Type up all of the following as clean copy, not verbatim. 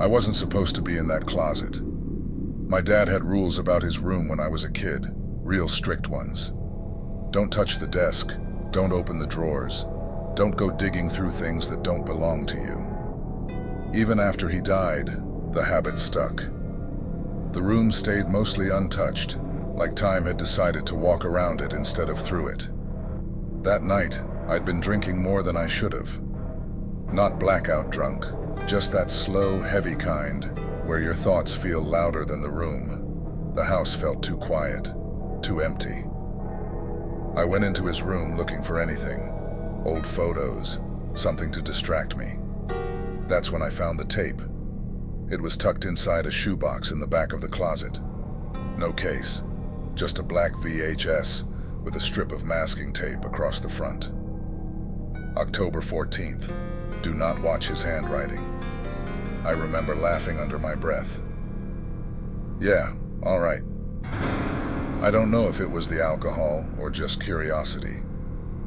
I wasn't supposed to be in that closet. My dad had rules about his room when I was a kid, real strict ones. Don't touch the desk, don't open the drawers, don't go digging through things that don't belong to you. Even after he died, the habit stuck. The room stayed mostly untouched, like time had decided to walk around it instead of through it. That night, I'd been drinking more than I should have. Not blackout drunk, just that slow, heavy kind, where your thoughts feel louder than the room. The house felt too quiet, too empty. I went into his room looking for anything. Old photos, something to distract me. That's when I found the tape. It was tucked inside a shoebox in the back of the closet. No case, just a black VHS with a strip of masking tape across the front. October 14th. Do not watch his handwriting. I remember laughing under my breath. Yeah, all right. I don't know if it was the alcohol or just curiosity,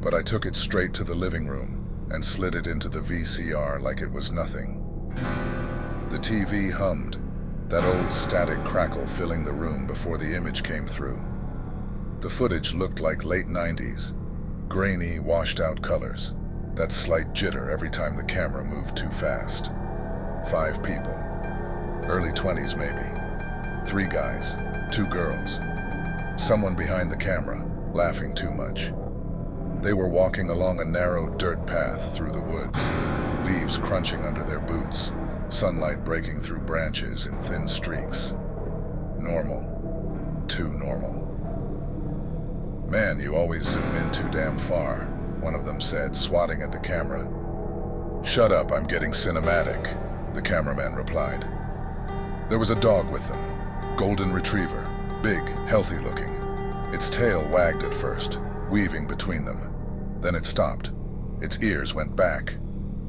but I took it straight to the living room and slid it into the VCR like it was nothing. The TV hummed, that old static crackle filling the room before the image came through. The footage looked like late 90s, grainy, washed-out colors, that slight jitter every time the camera moved too fast. 5 people, early 20s maybe. 3 guys, 2 girls. Someone behind the camera, laughing too much. They were walking along a narrow dirt path through the woods, leaves crunching under their boots, sunlight breaking through branches in thin streaks. Normal. Too normal. Man, you always zoom in too damn far, one of them said, swatting at the camera. Shut up, I'm getting cinematic, the cameraman replied. There was a dog with them, golden retriever, big, healthy looking. Its tail wagged at first, weaving between them. Then it stopped. Its ears went back.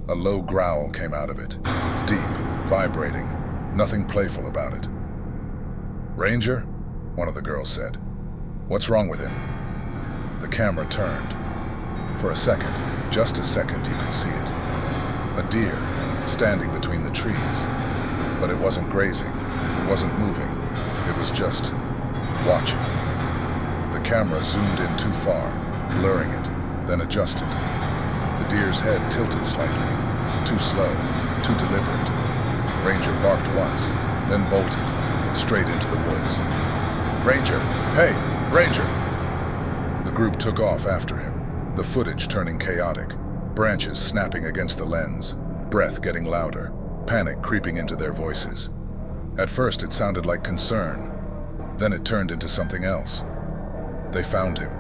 A low growl came out of it, deep, vibrating, nothing playful about it. Ranger? One of the girls said. What's wrong with him? The camera turned. For a second, just a second, you could see it. A deer, standing between the trees. But it wasn't grazing, it wasn't moving, it was just watching. The camera zoomed in too far, blurring it, then adjusted. The deer's head tilted slightly, too slow, too deliberate. Ranger barked once, then bolted, straight into the woods. Ranger! Hey! Ranger! The group took off after him, the footage turning chaotic, branches snapping against the lens, breath getting louder, panic creeping into their voices. At first it sounded like concern, then it turned into something else. They found him,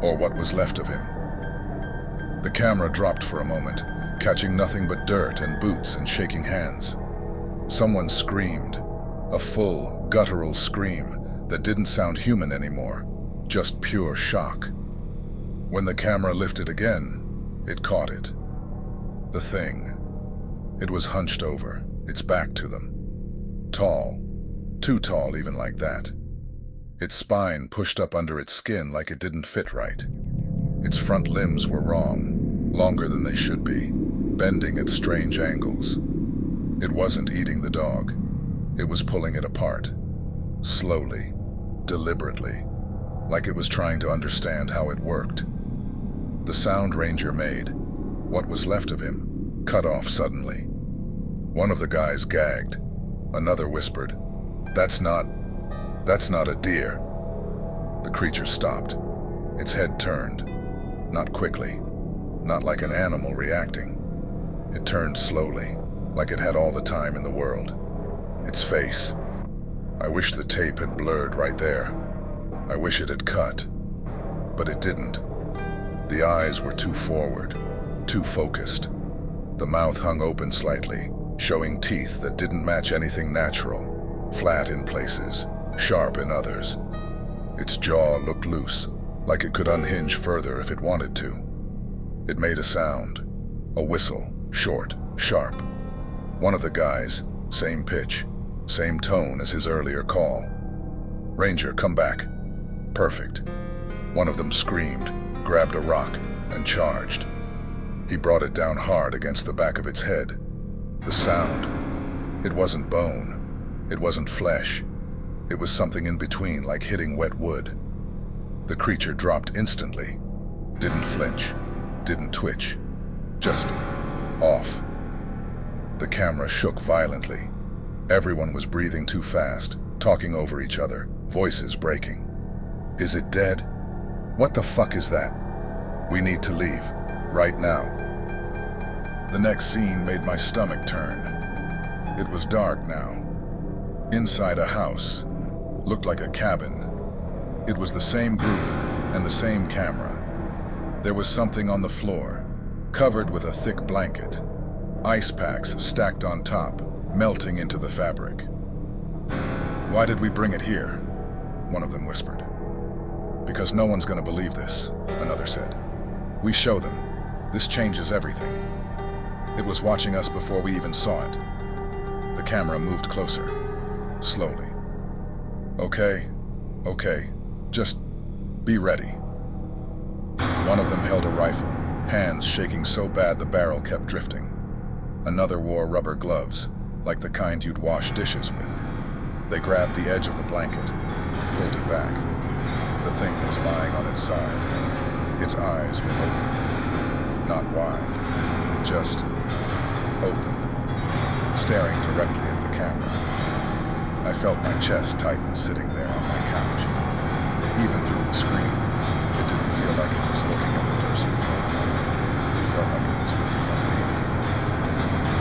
or what was left of him. The camera dropped for a moment, catching nothing but dirt and boots and shaking hands. Someone screamed, a full, guttural scream that didn't sound human anymore, just pure shock. When the camera lifted again, it caught it. The thing. It was hunched over, its back to them. Tall, too tall even like that. Its spine pushed up under its skin like it didn't fit right. Its front limbs were wrong, longer than they should be, bending at strange angles. It wasn't eating the dog. It was pulling it apart. Slowly, deliberately, like it was trying to understand how it worked. The sound Ranger made, what was left of him, cut off suddenly. One of the guys gagged. Another whispered, That's not a deer." The creature stopped. Its head turned. Not quickly, not like an animal reacting. It turned slowly, like it had all the time in the world. Its face. I wish the tape had blurred right there. I wish it had cut. But it didn't. The eyes were too forward, too focused. The mouth hung open slightly, showing teeth that didn't match anything natural, flat in places, sharp in others. Its jaw looked loose, like it could unhinge further if it wanted to. It made a sound, a whistle, short, sharp. One of the guys, same pitch, same tone as his earlier call. "Ranger, come back." Perfect. One of them screamed, grabbed a rock, and charged. He brought it down hard against the back of its head. The sound, It wasn't bone. It wasn't flesh. It was something in between, like hitting wet wood. The creature dropped instantly. Didn't flinch. Didn't twitch. Just off. The camera shook violently. Everyone was breathing too fast, talking over each other, voices breaking. Is it dead? What the fuck is that? We need to leave. Right now. The next scene made my stomach turn. It was dark now. Inside a house. Looked like a cabin. It was the same group and the same camera. There was something on the floor, covered with a thick blanket. Ice packs stacked on top, melting into the fabric. Why did we bring it here? One of them whispered. Because no one's gonna believe this, another said. We show them. This changes everything. It was watching us before we even saw it. The camera moved closer, slowly. Okay, just be ready. One of them held a rifle, hands shaking so bad the barrel kept drifting. Another wore rubber gloves, like the kind you'd wash dishes with. They grabbed the edge of the blanket, pulled it back. The thing was lying on its side. Its eyes were open. Not wide, just open, staring directly at the camera. I felt my chest tighten sitting there on my couch. Even through the screen, it didn't feel like it was looking at the person filming. It felt like it was looking at me.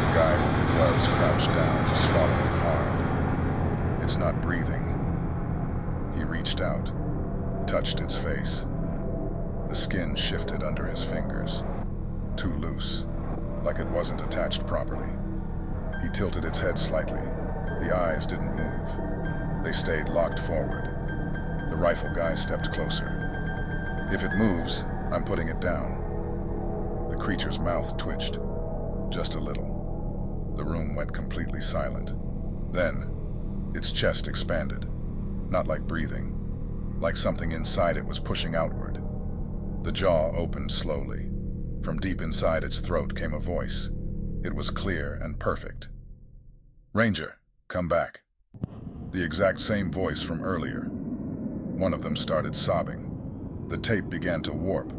The guy with the gloves crouched down, swallowing hard. It's not breathing. He reached out, touched its face. The skin shifted under his fingers, too loose, like it wasn't attached properly. He tilted its head slightly. The eyes didn't move. They stayed locked forward. The rifle guy stepped closer. If it moves, I'm putting it down. The creature's mouth twitched, just a little. The room went completely silent. Then, its chest expanded, not like breathing, like something inside it was pushing outward. The jaw opened slowly. From deep inside its throat came a voice. It was clear and perfect. Ranger, come back. The exact same voice from earlier. One of them started sobbing. The tape began to warp,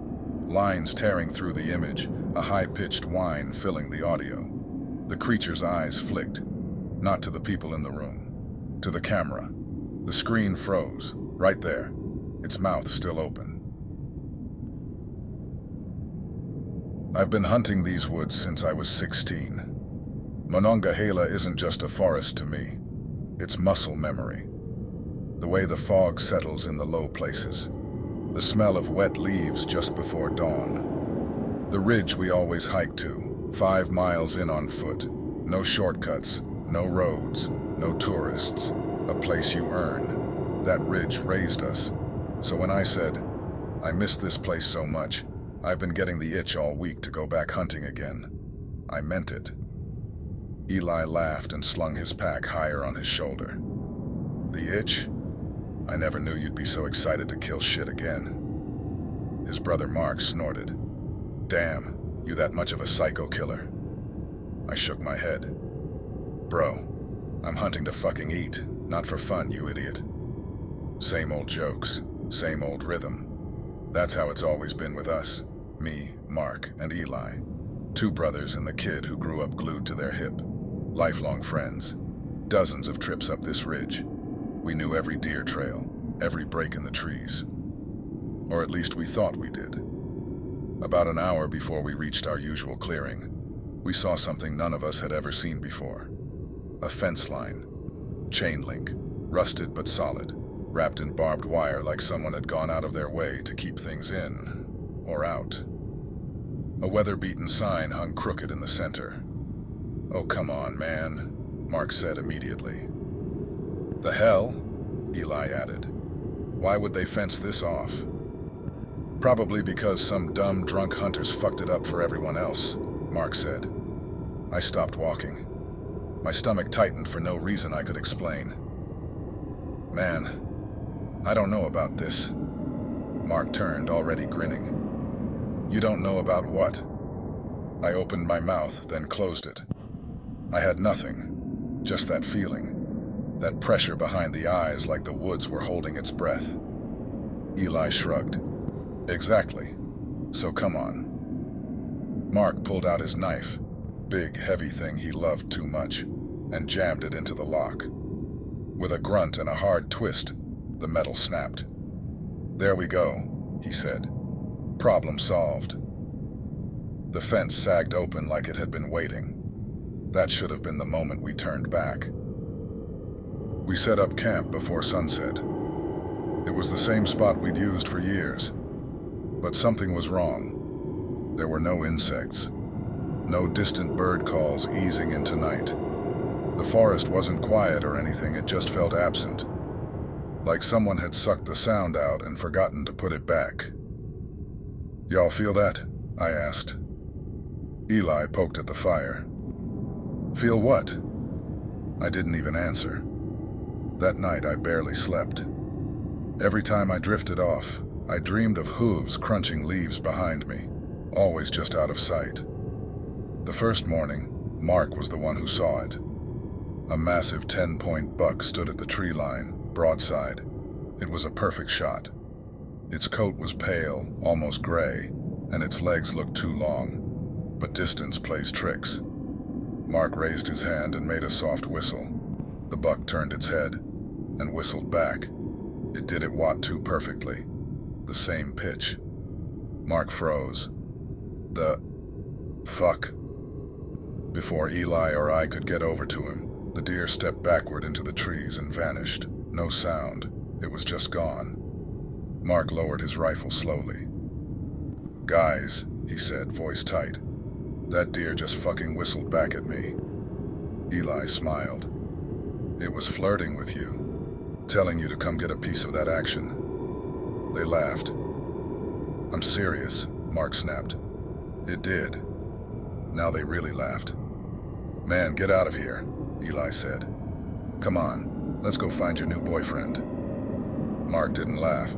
lines tearing through the image, a high-pitched whine filling the audio. The creature's eyes flicked, not to the people in the room, to the camera. The screen froze, right there, its mouth still open. I've been hunting these woods since I was 16. Monongahela isn't just a forest to me. It's muscle memory. The way the fog settles in the low places. The smell of wet leaves just before dawn. The ridge we always hike to, 5 miles in on foot. No shortcuts, no roads, no tourists. A place you earn. That ridge raised us. So when I said, I miss this place so much, I've been getting the itch all week to go back hunting again. I meant it. Eli laughed and slung his pack higher on his shoulder. The itch? I never knew you'd be so excited to kill shit again. His brother Mark snorted. Damn, you that much of a psycho killer? I shook my head. Bro, I'm hunting to fucking eat, not for fun, you idiot. Same old jokes, same old rhythm. That's how it's always been with us. Me, Mark, and Eli. 2 brothers and the kid who grew up glued to their hip. Lifelong friends. Dozens of trips up this ridge. We knew every deer trail, every break in the trees. Or at least we thought we did. About an hour before we reached our usual clearing, we saw something none of us had ever seen before. A fence line. Chain link. Rusted but solid. Wrapped in barbed wire like someone had gone out of their way to keep things in. Or out. A weather-beaten sign hung crooked in the center. Oh, come on, man, Mark said immediately. The hell? Eli added. Why would they fence this off? Probably because some dumb, drunk hunters fucked it up for everyone else, Mark said. I stopped walking. My stomach tightened for no reason I could explain. Man, I don't know about this. Mark turned, already grinning. You don't know about what? I opened my mouth, then closed it. I had nothing. Just that feeling. That pressure behind the eyes like the woods were holding its breath. Eli shrugged. Exactly. So come on. Mark pulled out his knife, big, heavy thing he loved too much, and jammed it into the lock. With a grunt and a hard twist, the metal snapped. There we go, he said. Problem solved. The fence sagged open like it had been waiting. That should have been the moment we turned back. We set up camp before sunset. It was the same spot we'd used for years. But something was wrong. There were no insects. No distant bird calls easing into night. The forest wasn't quiet or anything, it just felt absent. Like someone had sucked the sound out and forgotten to put it back. Y'all feel that? I asked. Eli poked at the fire. Feel what? I didn't even answer. That night I barely slept. Every time I drifted off, I dreamed of hooves crunching leaves behind me, always just out of sight. The first morning, Mark was the one who saw it. A massive 10-point buck stood at the tree line, broadside. It was a perfect shot. Its coat was pale, almost gray, and its legs looked too long. But distance plays tricks. Mark raised his hand and made a soft whistle. The buck turned its head and whistled back. It did it too perfectly. The same pitch. Mark froze. The fuck? Before Eli or I could get over to him, the deer stepped backward into the trees and vanished. No sound. It was just gone. Mark lowered his rifle slowly. Guys, he said, voice tight. That deer just fucking whistled back at me. Eli smiled. It was flirting with you, telling you to come get a piece of that action. They laughed. I'm serious, Mark snapped. It did. Now they really laughed. Man, get out of here, Eli said. Come on, let's go find your new boyfriend. Mark didn't laugh.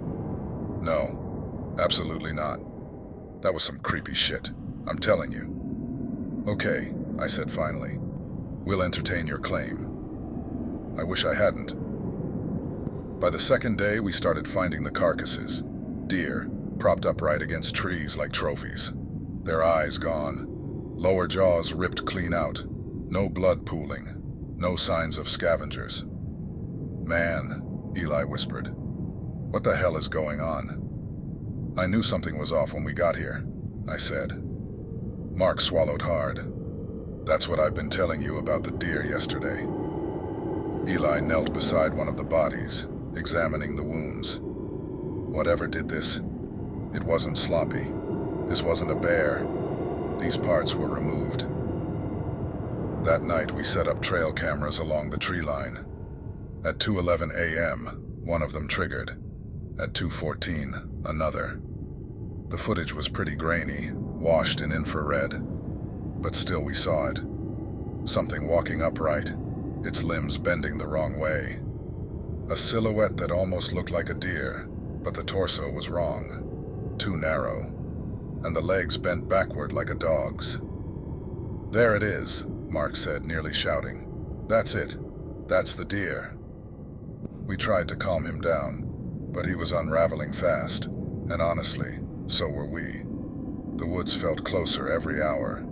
No, absolutely not. That was some creepy shit, I'm telling you. Okay, I said finally. We'll entertain your claim. I wish I hadn't. By the second day, we started finding the carcasses. Deer, propped upright against trees like trophies. Their eyes gone. Lower jaws ripped clean out. No blood pooling. No signs of scavengers. Man, Eli whispered. What the hell is going on? I knew something was off when we got here, I said. Mark swallowed hard. That's what I've been telling you about the deer yesterday. Eli knelt beside one of the bodies, examining the wounds. Whatever did this, it wasn't sloppy. This wasn't a bear. These parts were removed. That night we set up trail cameras along the tree line. At 2:11 a.m., one of them triggered. At 2:14, another. The footage was pretty grainy, washed in infrared. But still we saw it. Something walking upright, its limbs bending the wrong way. A silhouette that almost looked like a deer, but the torso was wrong. Too narrow. And the legs bent backward like a dog's. There it is, Mark said, nearly shouting. That's it. That's the deer. We tried to calm him down, but he was unraveling fast, and honestly, so were we. The woods felt closer every hour.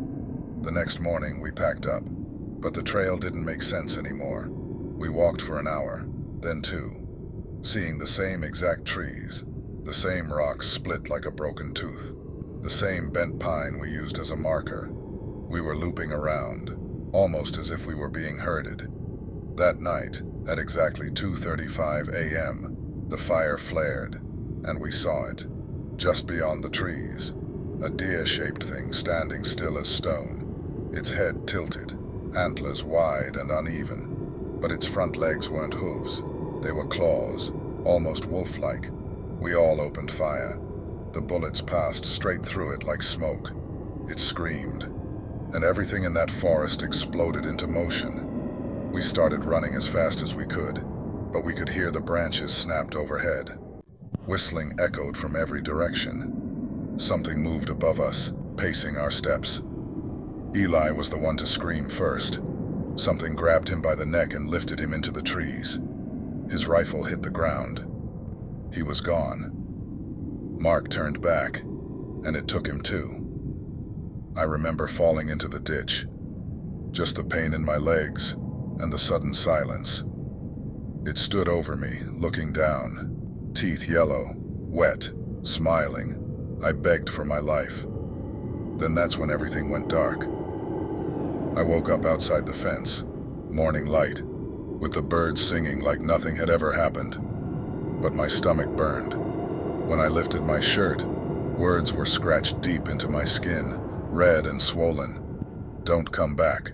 The next morning we packed up, but the trail didn't make sense anymore. We walked for an hour, then 2, seeing the same exact trees, the same rocks split like a broken tooth, the same bent pine we used as a marker. We were looping around, almost as if we were being herded. That night, at exactly 2:35 a.m., the fire flared, and we saw it. Just beyond the trees, a deer-shaped thing standing still as stone, its head tilted, antlers wide and uneven, but its front legs weren't hooves. They were claws, almost wolf-like. We all opened fire. The bullets passed straight through it like smoke. It screamed, and everything in that forest exploded into motion. We started running as fast as we could, but we could hear the branches snapped overhead. Whistling echoed from every direction. Something moved above us, pacing our steps. Eli was the one to scream first. Something grabbed him by the neck and lifted him into the trees. His rifle hit the ground. He was gone. Mark turned back, and it took him too. I remember falling into the ditch. Just the pain in my legs and the sudden silence. It stood over me, looking down, teeth yellow, wet, smiling. I begged for my life. Then that's when everything went dark. I woke up outside the fence, morning light, with the birds singing like nothing had ever happened. But my stomach burned. When I lifted my shirt, words were scratched deep into my skin, red and swollen. Don't come back.